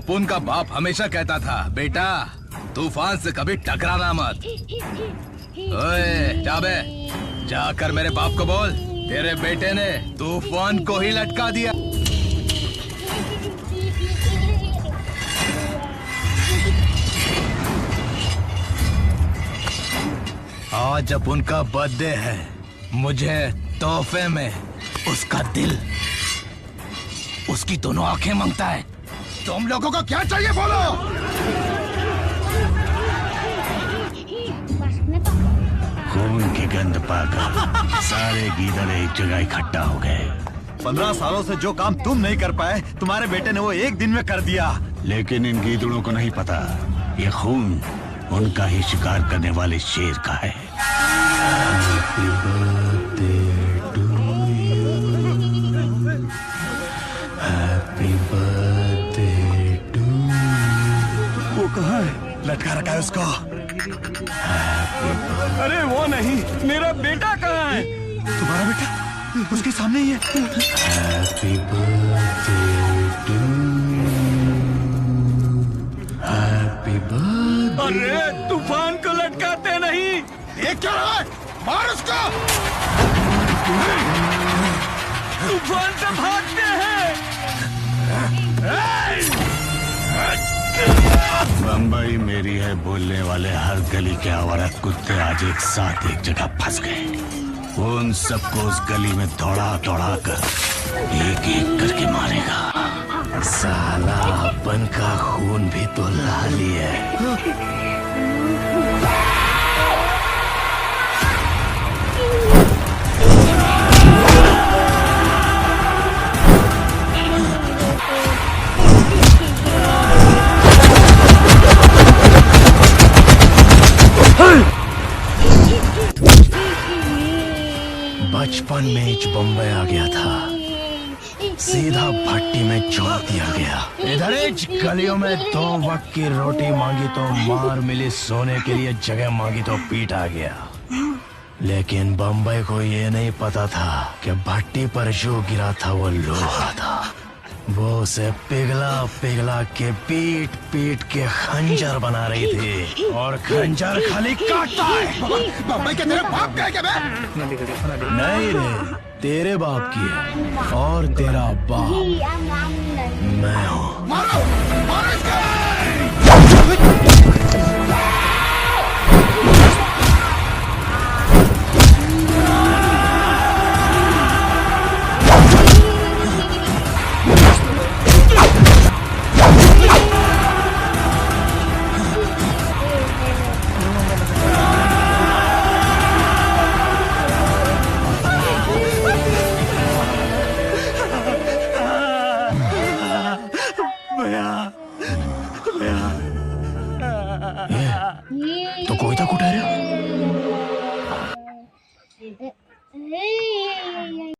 अपुन का बाप हमेशा कहता था, बेटा तूफान से कभी टकराना मत। ओए जाबे, जाकर मेरे बाप को बोल तेरे बेटे ने तूफान को ही लटका दिया। आज अपुन का बर्थडे है, मुझे तोहफे में उसका दिल, उसकी दोनों आंखें मांगता है। तुम लोगों को क्या चाहिए बोलो? खून की गंध पाकर सारे गीदड़ एक जगह इकट्ठा हो गए। 15 सालों से जो काम तुम नहीं कर पाए, तुम्हारे बेटे ने वो एक दिन में कर दिया। लेकिन इन गीदड़ों को नहीं पता, ये खून उनका ही शिकार करने वाले शेर का है। Happy birthday to you. Happy birthday to you. वो कहाँ है? लटका रखा है उसको। अरे वो नहीं, मेरा बेटा कहाँ है? तुम्हारा बेटा उसके सामने ही है। Happy birthday to you. Happy birthday. अरे तूफान को लटकाते नहीं। ये क्या है? मार उसको। तूफान से भागते हैं। बम्बई मेरी है बोलने वाले हर गली के आवारा कुत्ते आज एक साथ एक जगह फंस गए। वो उन सबको उस गली में दौड़ा दौड़ा कर एक एक करके मारेगा। साला अपन का खून भी तो लाली है। बचपन में ही बम्बई आ गया था, सीधा भट्टी में छोड़ दिया गया। इधर गलियों में 2 वक्त की रोटी मांगी तो मार मिली, सोने के लिए जगह मांगी तो पीट आ गया। लेकिन बम्बई को ये नहीं पता था कि भट्टी पर जो गिरा था वो लोहा था। वो उसे पिघला पिघला के पीट पीट के खंजर बना रही थी, और खंजर खाली काटता है। बम्बई के तेरे बाप का है क्या? नहीं रे, तेरे बाप की है, और तेरा बाप मैं हूँ। मारो, मारो।